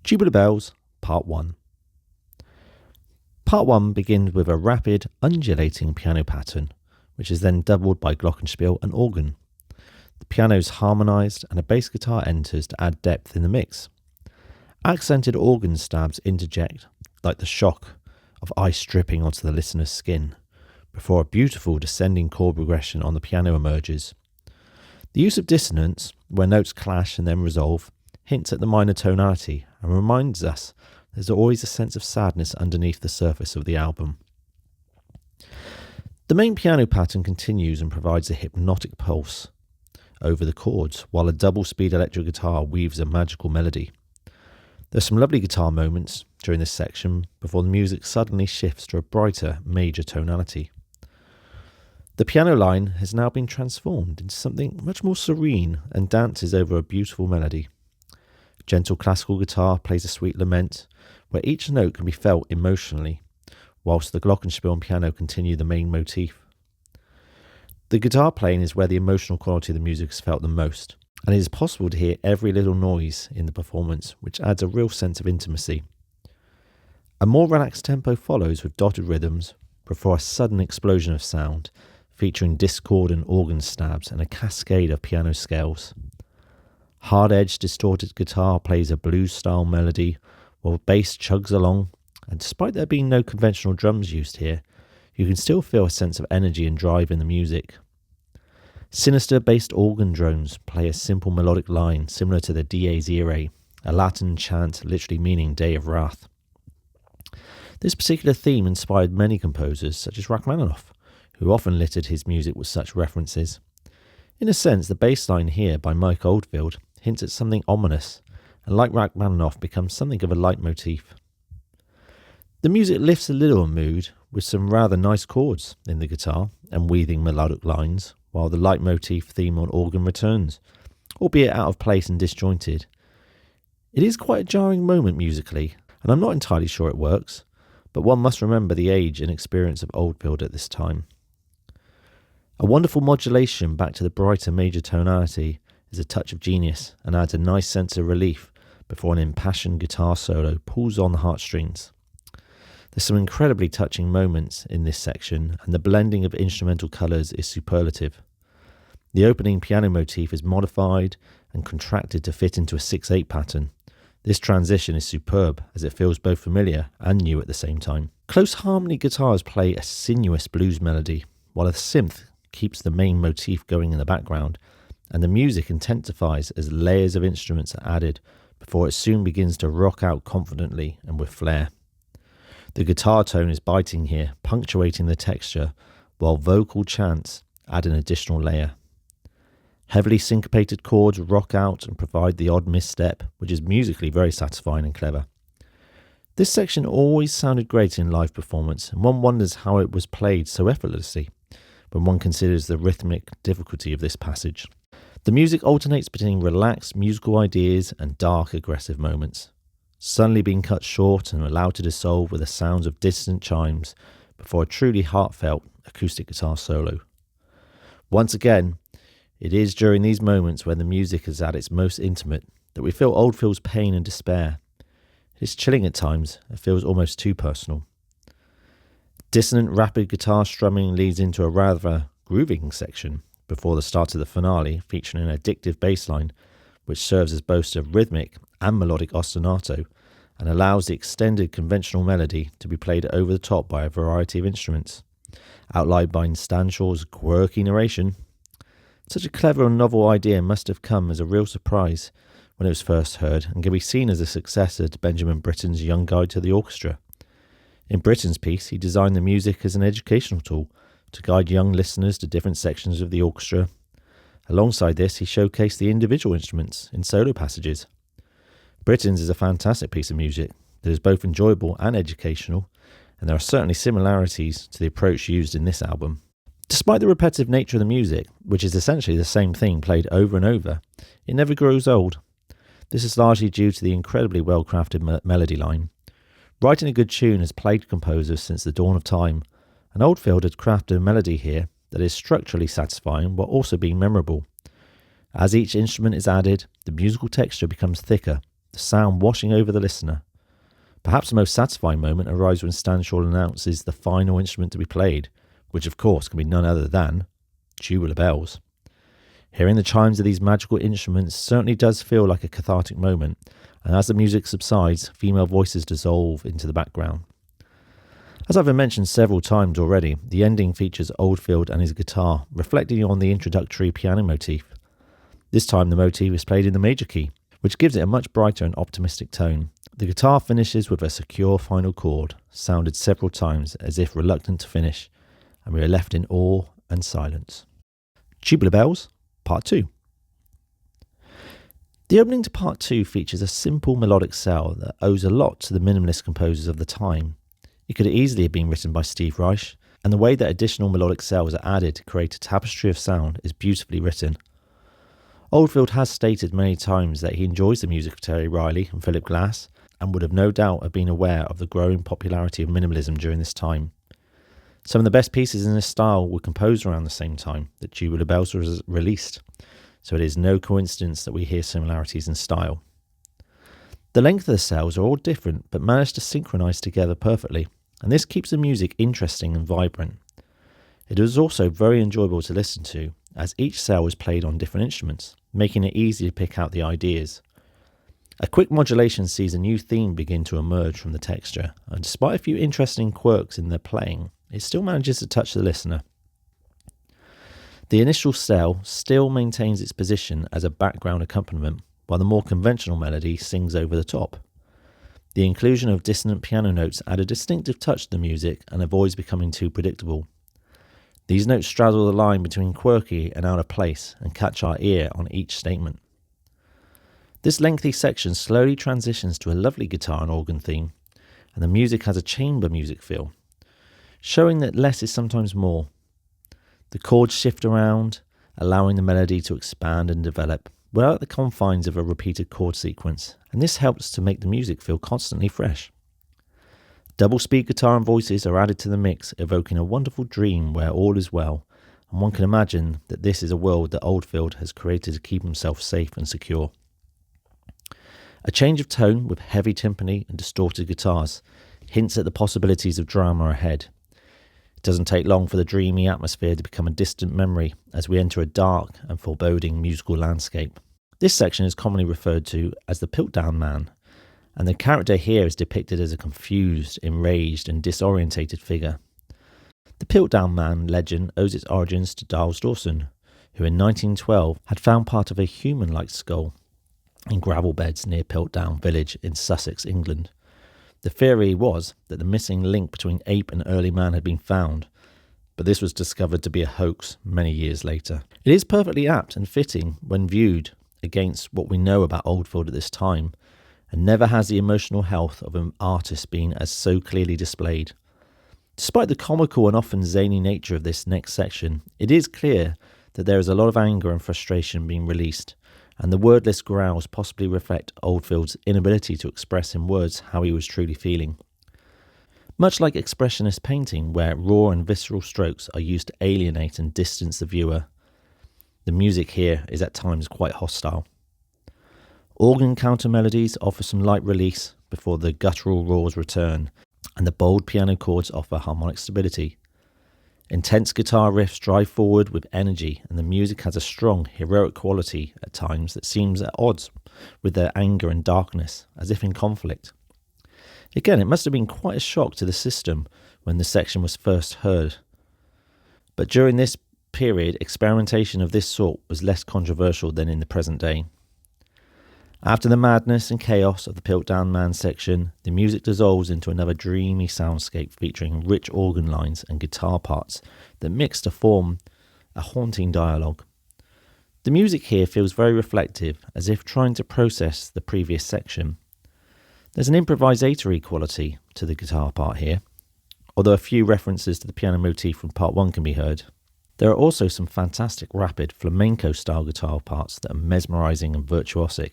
Tubular Bells, Part 1. Part 1 begins with a rapid, undulating piano pattern, which is then doubled by glockenspiel and organ. The piano is harmonised and a bass guitar enters to add depth in the mix. Accented organ stabs interject, like the shock of ice dripping onto the listener's skin, before a beautiful descending chord progression on the piano emerges. The use of dissonance, where notes clash and then resolve, hints at the minor tonality and reminds us there's always a sense of sadness underneath the surface of the album. The main piano pattern continues and provides a hypnotic pulse over the chords, while a double-speed electric guitar weaves a magical melody. There's some lovely guitar moments during this section before the music suddenly shifts to a brighter major tonality. The piano line has now been transformed into something much more serene and dances over a beautiful melody. Gentle classical guitar plays a sweet lament, where each note can be felt emotionally, whilst the glockenspiel and piano continue the main motif. The guitar playing is where the emotional quality of the music is felt the most, and it is possible to hear every little noise in the performance, which adds a real sense of intimacy. A more relaxed tempo follows with dotted rhythms before a sudden explosion of sound, featuring discordant organ stabs and a cascade of piano scales. Hard-edged distorted guitar plays a blues-style melody, while bass chugs along, and despite there being no conventional drums used here, you can still feel a sense of energy and drive in the music. Sinister-based organ drones play a simple melodic line similar to the Dies Irae, a Latin chant literally meaning Day of Wrath. This particular theme inspired many composers, such as Rachmaninoff, who often littered his music with such references. In a sense, the bass line here by Mike Oldfield hints at something ominous, and like Rachmaninoff becomes something of a leitmotif. The music lifts a little in mood with some rather nice chords in the guitar and weaving melodic lines, while the leitmotif theme on organ returns, albeit out of place and disjointed. It is quite a jarring moment musically, and I'm not entirely sure it works, but one must remember the age and experience of Oldfield at this time. A wonderful modulation back to the brighter major tonality is a touch of genius and adds a nice sense of relief before an impassioned guitar solo pulls on the heartstrings. There's some incredibly touching moments in this section, and the blending of instrumental colours is superlative. The opening piano motif is modified and contracted to fit into a 6/8 pattern. This transition is superb as it feels both familiar and new at the same time. Close harmony guitars play a sinuous blues melody, while a synth keeps the main motif going in the background, and the music intensifies as layers of instruments are added before it soon begins to rock out confidently and with flair. The guitar tone is biting here, punctuating the texture, while vocal chants add an additional layer. Heavily syncopated chords rock out and provide the odd misstep, which is musically very satisfying and clever. This section always sounded great in live performance, and one wonders how it was played so effortlessly when one considers the rhythmic difficulty of this passage. The music alternates between relaxed musical ideas and dark, aggressive moments, suddenly being cut short and allowed to dissolve with the sounds of distant chimes before a truly heartfelt acoustic guitar solo. Once again, it is during these moments when the music is at its most intimate that we feel Oldfield's pain and despair. It is chilling at times, it feels almost too personal. Dissonant rapid guitar strumming leads into a rather grooving section before the start of the finale, featuring an addictive bass line which serves as both a rhythmic and melodic ostinato and allows the extended conventional melody to be played over the top by a variety of instruments, outlined by Stanshaw's quirky narration. Such a clever and novel idea must have come as a real surprise when it was first heard, and can be seen as a successor to Benjamin Britten's Young Guide to the Orchestra. In Britten's piece, he designed the music as an educational tool to guide young listeners to different sections of the orchestra. Alongside this, he showcased the individual instruments in solo passages. Britten's is a fantastic piece of music that is both enjoyable and educational, and there are certainly similarities to the approach used in this album. Despite the repetitive nature of the music, which is essentially the same thing played over and over, it never grows old. This is largely due to the incredibly well-crafted melody line. Writing a good tune has plagued composers since the dawn of time, and Oldfield had crafted a melody here that is structurally satisfying while also being memorable. As each instrument is added, the musical texture becomes thicker, the sound washing over the listener. Perhaps the most satisfying moment arrives when Stanshaw announces the final instrument to be played, which of course can be none other than Tubular Bells. Hearing the chimes of these magical instruments certainly does feel like a cathartic moment, and as the music subsides, female voices dissolve into the background. As I've mentioned several times already, the ending features Oldfield and his guitar, reflecting on the introductory piano motif. This time the motif is played in the major key, which gives it a much brighter and optimistic tone. The guitar finishes with a secure final chord, sounded several times as if reluctant to finish, and we are left in awe and silence. Tubular Bells, Part 2. The opening to Part 2 features a simple melodic cell that owes a lot to the minimalist composers of the time. It could easily have been written by Steve Reich, and the way that additional melodic cells are added to create a tapestry of sound is beautifully written. Oldfield has stated many times that he enjoys the music of Terry Riley and Philip Glass, and would have no doubt have been aware of the growing popularity of minimalism during this time. Some of the best pieces in this style were composed around the same time that Tubular Bells was released, so it is no coincidence that we hear similarities in style. The length of the cells are all different but manage to synchronise together perfectly, and this keeps the music interesting and vibrant. It is also very enjoyable to listen to, as each cell is played on different instruments, making it easy to pick out the ideas. A quick modulation sees a new theme begin to emerge from the texture, and despite a few interesting quirks in their playing, it still manages to touch the listener. The initial cell still maintains its position as a background accompaniment, while the more conventional melody sings over the top. The inclusion of dissonant piano notes add a distinctive touch to the music and avoids becoming too predictable. These notes straddle the line between quirky and out of place and catch our ear on each statement. This lengthy section slowly transitions to a lovely guitar and organ theme, and the music has a chamber music feel, showing that less is sometimes more. The chords shift around, allowing the melody to expand and develop, without the confines of a repeated chord sequence, and this helps to make the music feel constantly fresh. Double speed guitar and voices are added to the mix, evoking a wonderful dream where all is well, and one can imagine that this is a world that Oldfield has created to keep himself safe and secure. A change of tone with heavy timpani and distorted guitars hints at the possibilities of drama ahead. It doesn't take long for the dreamy atmosphere to become a distant memory as we enter a dark and foreboding musical landscape. This section is commonly referred to as the Piltdown Man, and the character here is depicted as a confused, enraged and disorientated figure. The Piltdown Man legend owes its origins to Giles Dawson, who in 1912 had found part of a human-like skull in gravel beds near Piltdown village in Sussex, England. The theory was that the missing link between ape and early man had been found, but this was discovered to be a hoax many years later. It is perfectly apt and fitting when viewed against what we know about Oldfield at this time, and never has the emotional health of an artist been as so clearly displayed. Despite the comical and often zany nature of this next section, it is clear that there is a lot of anger and frustration being released, and the wordless growls possibly reflect Oldfield's inability to express in words how he was truly feeling. Much like expressionist painting, where raw and visceral strokes are used to alienate and distance the viewer, the music here is at times quite hostile. Organ counter melodies offer some light release before the guttural roars return, and the bold piano chords offer harmonic stability. Intense guitar riffs drive forward with energy, and the music has a strong, heroic quality at times that seems at odds with their anger and darkness, as if in conflict. Again, it must have been quite a shock to the system when the section was first heard. But during this period, experimentation of this sort was less controversial than in the present day. After the madness and chaos of the Piltdown Man section, the music dissolves into another dreamy soundscape featuring rich organ lines and guitar parts that mix to form a haunting dialogue. The music here feels very reflective, as if trying to process the previous section. There's an improvisatory quality to the guitar part here, although a few references to the piano motif from part 1 can be heard. There are also some fantastic rapid flamenco-style guitar parts that are mesmerising and virtuosic.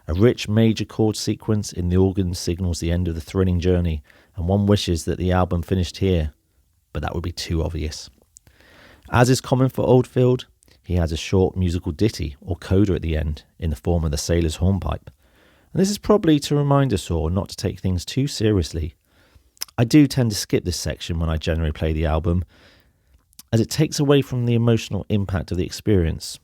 A rich major chord sequence in the organ signals the end of the thrilling journey, and one wishes that the album finished here, but that would be too obvious. As is common for Oldfield, he has a short musical ditty or coda at the end in the form of the sailor's hornpipe, And this is probably to remind us all not to take things too seriously. I do tend to skip this section when I generally play the album, as it takes away from the emotional impact of the experience.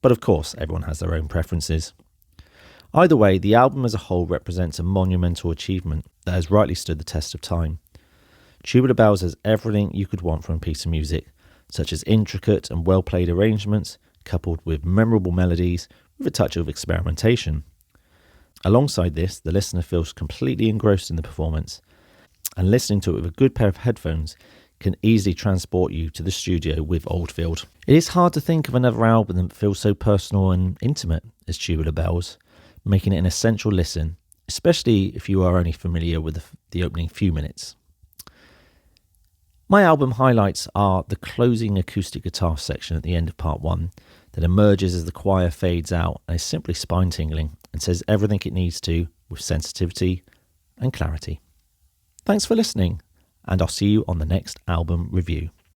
But of course, everyone has their own preferences. Either way, the album as a whole represents a monumental achievement that has rightly stood the test of time. Tubular Bells has everything you could want from a piece of music, such as intricate and well-played arrangements, coupled with memorable melodies with a touch of experimentation. Alongside this, the listener feels completely engrossed in the performance, and listening to it with a good pair of headphones can easily transport you to the studio with Oldfield. It is hard to think of another album that feels so personal and intimate as Tubular Bells, making it an essential listen, especially if you are only familiar with the opening few minutes. My album highlights are the closing acoustic guitar section at the end of part 1 that emerges as the choir fades out and is simply spine-tingling and says everything it needs to with sensitivity and clarity. Thanks for listening, and I'll see you on the next album review.